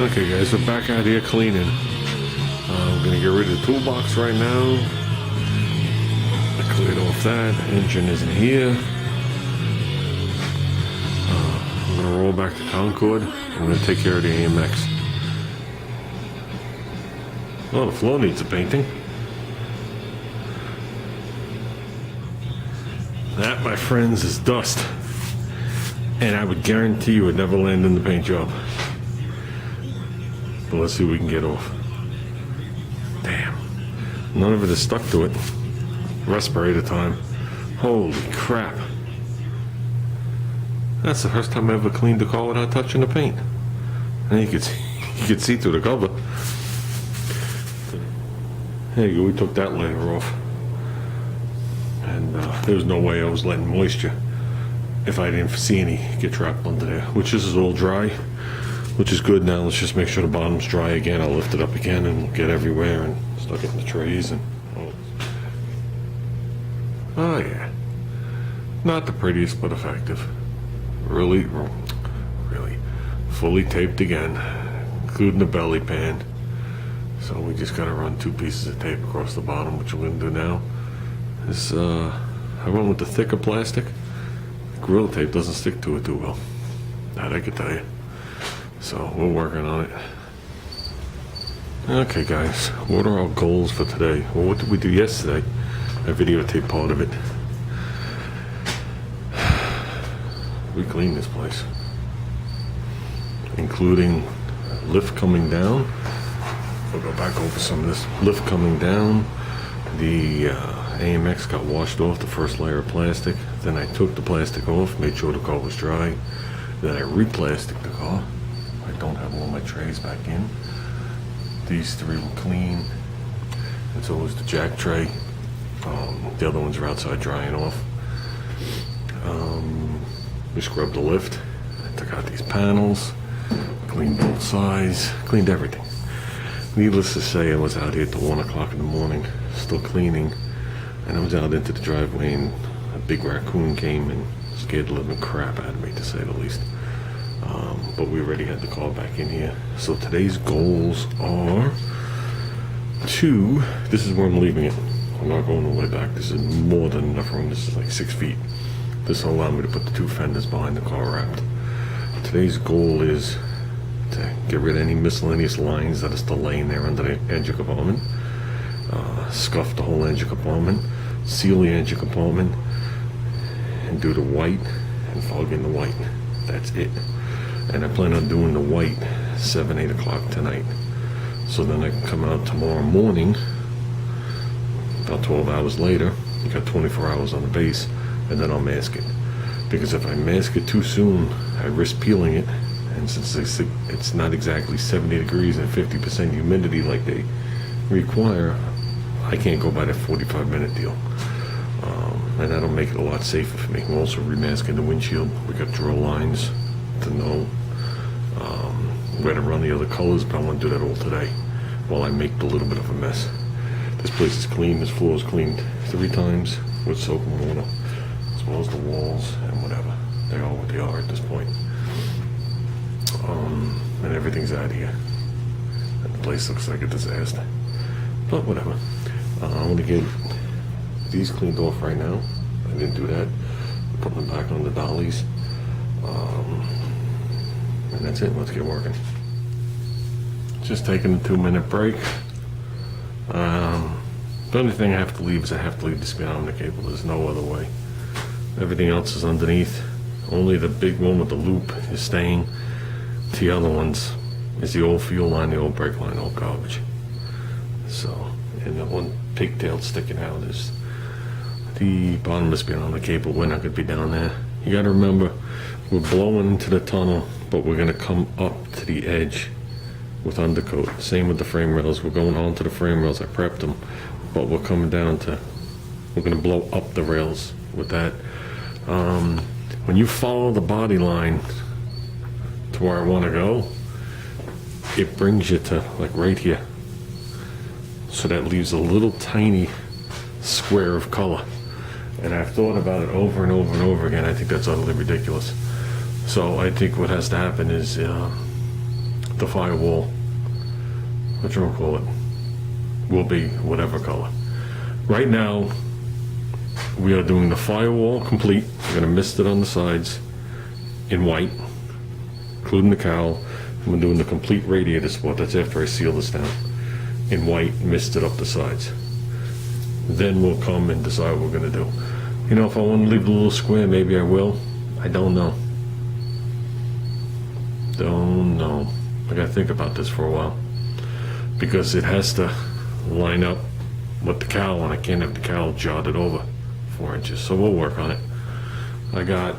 Okay guys, we're back out here cleaning. I'm gonna get rid of the toolbox right now. I cleared off that. Engine isn't here. I'm gonna roll back the Concord. I'm gonna take care of the AMX. Oh, the floor needs a painting. That, my friends, is dust. And I would guarantee you it would never land in the paint job. But let's see what we can get off. Damn. None of it is stuck to it. Respirator time. Holy crap. That's the first time I ever cleaned the car without touching the paint. And you could see through the cover. There you go, we took that layer off. And there was no way I was letting moisture, if I didn't see any, get trapped under there. Which this is all dry, which is good. Now let's just make sure the bottom's dry again. I'll lift it up again and we'll get everywhere and stuck it in the trays. And oh yeah, not the prettiest but effective. Really fully taped again, including the belly pan. So we just gotta run 2 pieces of tape across the bottom, which we're gonna do now. This I went with the thicker plastic. Grill tape doesn't stick to it too well. That I could tell you. So we're working on it. Okay guys, what are our goals for today? Well, what did we do yesterday? I videotaped part of it. We cleaned this place, including lift coming down. We'll go back over some of this. Lift coming down. The AMX got washed off the first layer of plastic. Then I took the plastic off, made sure the car was dry. Then I re-plasticed the car. I don't have all my trays back in. These 3 were clean, and so was the jack tray. The other ones are outside drying off. We scrubbed the lift. I took out these panels, cleaned both sides, cleaned everything. Needless to say, I was out here till 1 o'clock in the morning, still cleaning, and I was out into the driveway and a big raccoon came and scared the living crap out of me, to say the least. But we already had the car back in here. So today's goals are this is where I'm leaving it. I'm not going all the way back. This is more than enough room. This is like 6 feet. This will allow me to put the 2 fenders behind the car wrapped. Today's goal is to get rid of any miscellaneous lines that are still laying there under the engine compartment. Scuff the whole engine compartment, seal the engine compartment, and do the white and fog in the white. That's it. And I plan on doing the white 7-8 o'clock tonight. So then I can come out tomorrow morning, about 12 hours later. You got 24 hours on the base, and then I'll mask it. Because if I mask it too soon, I risk peeling it. And since it's not exactly 70 degrees and 50% humidity like they require, I can't go by that 45-minute deal. And that'll make it a lot safer for me. We're also remasking the windshield. We got drill lines to know where to run the other colors, but I want to do that all today while I make a little bit of a mess. This place is clean. This floor is cleaned 3 times with soap and water, as well as the walls and whatever. They are what they are at this point. And everything's out of here. And the place looks like a disaster. But whatever. I want to get these cleaned off right now. I didn't do that. Put them back on the dollies. And that's it. Let's get working. Just taking a 2-minute break. The only thing I have to leave is I have to leave the speedometer cable. There's no other way. Everything else is underneath. Only the big one with the loop is staying. The other ones is the old fuel line, the old brake line, old garbage. So, and the one pigtail sticking out is the bottom of the speedometer cable. We're not going to be down there. You got to remember, we're blowing into the tunnel, but we're going to come up to the edge with undercoat. Same with the frame rails. We're going onto the frame rails. I prepped them, but we're coming down to, we're going to blow up the rails with that. When you follow the body line to where I want to go, it brings you to like right here. So that leaves a little tiny square of color. And I've thought about it over and over and over again. I think that's utterly ridiculous. So I think what has to happen is the firewall, what you call it, will be whatever color. Right now, we are doing the firewall complete. We're gonna mist it on the sides in white, including the cowl. And we're doing the complete radiator support. That's after I seal this down. In white, mist it up the sides. Then we'll come and decide what we're gonna do. You know, if I want to leave the little square, maybe I will. I don't know. Don't know. I gotta think about this for a while. Because it has to line up with the cowl, and I can't have the cowl jotted over 4 inches. So we'll work on it. I got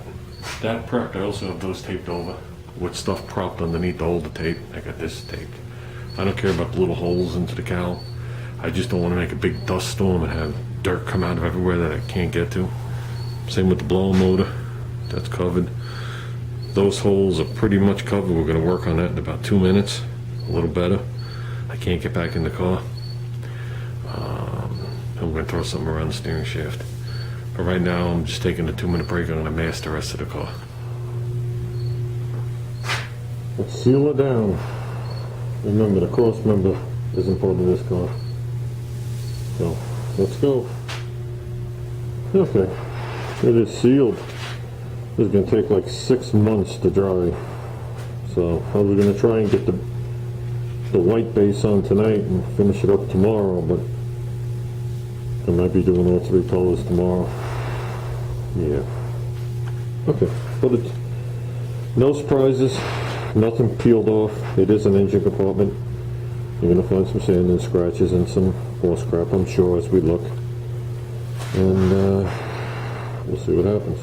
that prepped. I also have those taped over with stuff propped underneath to hold the tape. I got this taped. I don't care about the little holes into the cowl. I just don't want to make a big dust storm and have dirt come out of everywhere that I can't get to. Same with the blower motor. That's covered. Those holes are pretty much covered. We're going to work on that in about 2 minutes. A little better. I can't get back in the car. I'm going to throw something around the steering shaft. But right now, I'm just taking a 2-minute break. I'm going to mask the rest of the car. Let's seal it down. Remember, the cross member isn't part of this car. So, let's go. Okay, it is sealed. This is going to take like 6 months to dry. So, I was going to try and get the white base on tonight and finish it up tomorrow, but I might be doing all 3 colors tomorrow. Yeah. Okay, but it's no surprises, nothing peeled off. It is an engine compartment. You're going to find some sand and scratches and some horse crap, I'm sure, as we look. And we'll see what happens.